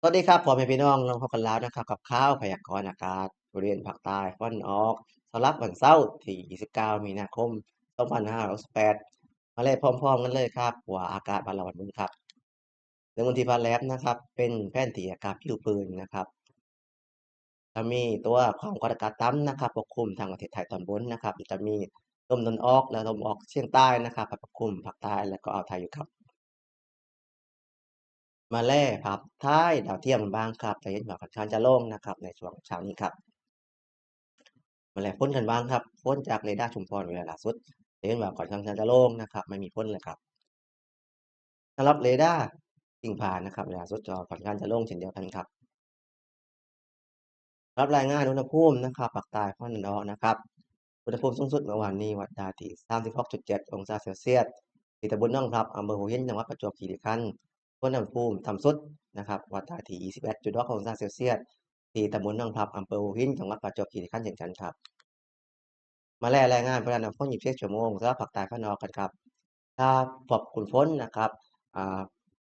สวัสดีครับพ่อแม่พี่น้องเราพบกันแล้วนะครับกับข่าวพยากรณ์อากาศบริเวณภาคใต้ตะวันออกสำหรับวันเสาร์ที่29มีนาคม2568มาเลยพร้อมๆกันเลยครับว่าอากาศบ้านเราวันนี้ครับเรื่องวันที่ฟ้าแลบนะครับเป็นแผนที่อากาศผิวเผินนะครับจะมีตัวความกดอากาศต่ำนะครับปกคลุมทางประเทศไทยตอนบนนะครับจะมีลมตะวันออกและลมออกเฉียงใต้นะครับปกคลุมภาคใต้และก็อ่าวไทยอยู่ครับ มาแล่ครับท้ายดาวเทียมบ้างครับจะเห็นว่าค่อนข้างจะโล่งนะครับในช่วงเช้านี้ครับมาแล่ฝนกันบ้างครับฝนจากเรดาร์ชุมพรเวลาล่าสุดจะเห็นว่าค่อนข้างจะโล่งนะครับไม่มีฝนเลยครับสำหรับเรดาร์สิ่งผ่านนะครับเวลาสุดจอค่อนข้างจะโล่งเช่นเดียวกันครับรับรายงานอุณหภูมินะครับภาคใต้ภาคตะวันออกนะครับอุณหภูมิสูงสุดเมื่อวานนี้วัดได้ที่36.7องศาเซลเซียสที่ตำบลหนองพลับอำเภอหัวหินจังหวัดประจวบคีรีขันธ์อุณหภูมิต่ำสุดนะครับวัดได้ที่21.6องศาเซลเซียสที่ตำบลหนองพลับอำเภอหัวหินจังหวัดประจวบคีรีขันธ์เช่นกันครับ มาแลรายงานพยากรณ์ฝน24ชั่วโมงสำหรับภาคใต้ภาคตะวันออกกันครับถ้าพบฝนนะครับอ่า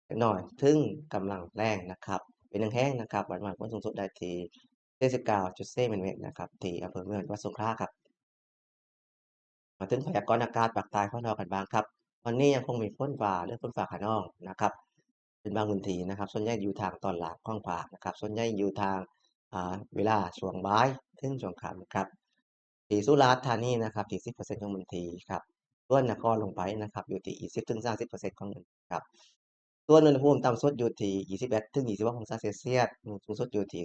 เล็กน้อยถึงกำลังแรงนะครับเป็นแห้งๆนะครับวันฝนสูงสุดได้ที่49.4มิลลิเมตรนะครับที่อำเภอเมืองจังหวัดสงขลาครับมาถึงพยากรณ์อากาศภาคใต้ภาคตะวันออกกันบ้างครับวันนี้ยังคงมีฝนฟ้าหรือฝนฟ้าคะนองนะครับเป็นบางพื้นที่นะครับส่วนใหญ่อยู่ทางตอนล่างของภาคนะครับส่วนใหญ่อยู่ทางเวลาช่วงบ่ายถึงช่วงค่ำครับ ที่สุราษฎร์ธานีนะครับที่10%ของพื้นที่ครับส่วนนครลงไปนะครับอยู่ที่20-30%ของพื้นที่ครับส่วนอุณหภูมิต่ำสุดอยู่ที่21-26องศาเซลเซียสสูงสุดอยู่ที่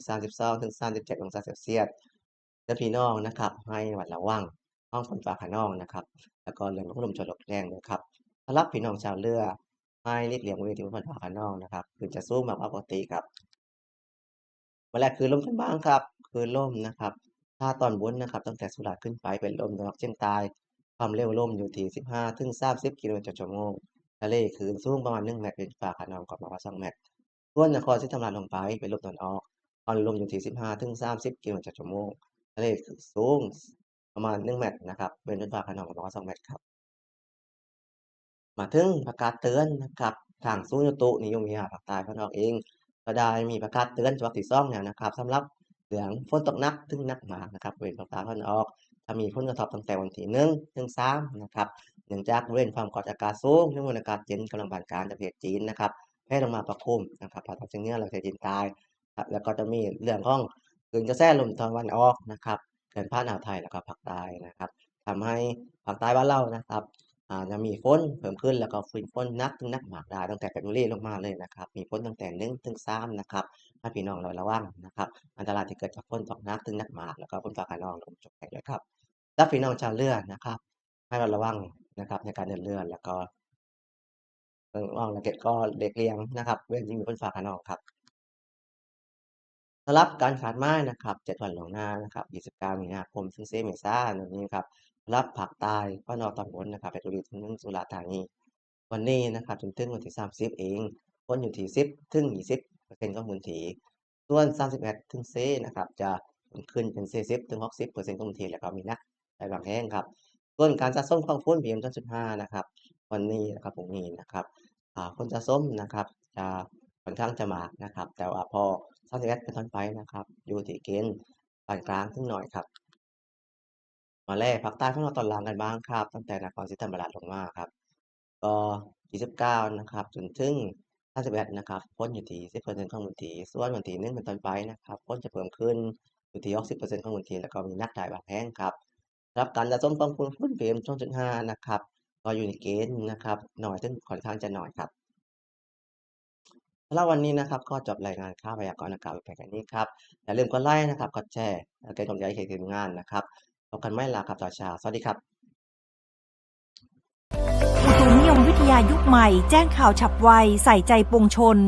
32-37องศาเซลเซียสและพี่น้องนะครับให้ระมัดระวังท้องฝนฟ้าคะนองนะครับแล้วก็เรื่องของลมกระโชกแรงด้วยครับสำหรับพี่น้องชาวเรือให้หลีกเลี่ยงบริเวณที่มีฝนฟ้าคะนองนะครับคลื่นจะสูงมากกว่าปกติครับ วันแรกคือลมกันบ้างครับคือลมนะครับถ้าตอนบนนะครับตั้งแต่สุราษฎร์ขึ้นไปเป็นลมตะวันออกเฉียงใต้ความเร็วลมอยู่ที่15-30กิโลเมตรต่อชั่วโมงทะเลคลื่นสูงประมาณ1เมตรเป็นฟ้าคะนองกว่าประมาณ2เมตรส่วนนครศรีธรรมราชลงไปเป็นลมตะวันออกความเร็วลมอยู่ที่15-30กิโลเมตรต่อชั่วโมงทะเลคลื่นสูงประมาณ1เมตรนะครับเป็นฟ้าคะนองกว่าประมาณ2เมตรครับ มาถึงประกาศเตือนนะครับทางศูนย์อุตุนิยมวิทยาภาคใต้ภาคตะวันออกเองก็ได้มีประกาศเตือนฉบับที่2เนี่ยนะครับสำหรับเรื่องฝนตกหนักถึงหนักมากนะครับบริเวณภาคใต้ภาคตะวันออกจะมีผลกระทบตั้งแต่วันที่1ถึง3นะครับเนื่องจากบริเวณความกดอากาศสูงและมวลอากาศเย็นกำลังปานกลางจากประเทศจีนนะครับแผ่ลงมาปกคลุมนะครับภาคตะวันออกเฉียงเหนือและประเทศจีนใต้ครับแล้วก็จะมีเรื่องของคลื่นกระแสลมตะวันออกนะครับเคลื่อนผ่านอ่าวไทยแล้วก็ภาคใต้นะครับทำให้ภาคใต้บ้านเรานะครับ จะมีฝนเพิ่มขึ้นแล้วก็ฝนหนักถึงหนักมากได้ตั้งแต่เพชรบุรีลงมาเลยนะครับมีฝนตั้งแต่1ถึง3นะครับให้พี่น้องระวังนะครับอันตรายที่เกิดจากฝนตกหนักถึงหนักมากแล้วก็ฝนฟ้าคะนองลมกระโชกแรงด้วยครับและพี่น้องชาวเรือนะครับให้ระวังนะครับในการเดินเรือแล้วก็ระวังแล้วก็หลีกเลี่ยงนะครับเรื่องที่มีฝนฟ้าคะนองครับ สำหรับการคาดหมายนะครับ7วันล่วงหน้านะครับ29มีนาคมถึง4เมษายนนี้ครับสำหรับภาคใต้ภาคตะวันออกตอนบนนะครับเพชรบุรีถึงสุราษฎร์ธานีวันนี้นะครับจนถึงวันที่30เองฝนอยู่ที่10-20%ของพื้นที่ส่วน31ถึง4นะครับจะขึ้นเป็น40-60%ของพื้นที่แล้วก็มีหนักในบางแห่งครับส่วนการสะสมของฝุ่น PM 2.5นะครับวันนี้นะครับพรุ่งนี้นะครับฝนสะสมนะครับจะค่อนข้างจะมากนะครับแต่ว่าพอ 31เป็นต้นไปนะครับอยู่ที่เกณฑ์ปานกลางถึงหน่อยครับมาแลภาคใต้ของเราตอนล่างกันบ้างครับตั้งแต่นครศรีธรรมราชลงมาครับก็29นะครับจนถึง31นะครับฝนอยู่ที่10%ของพื้นที่ส่วนวันที่1เป็นต้นไปนะครับฝนจะเพิ่มขึ้นอยู่ที่60%ของพื้นที่แล้วก็มีหนักได้บางแห่งครับสำหรับการสะสมของฝุ่น PM 2.5นะครับก็อยู่ในเกณฑ์นะครับน้อยถึงค่อนข้างจะน้อยครับ สำหรับวันนี้นะครับก็จบรายงานข่าวพยากรณ์อากาศไว้เพียงแค่นี้ครับอย่าลืมกดไลค์นะครับกดแชร์และเป็นกำลังใจให้ทีมงานนะครับพบกันใหม่ล่ะครับตอนเช้าสวัสดีครับอุตุนิยมวิทยายุคใหม่แจ้งข่าวฉับไวใส่ใจปวงชน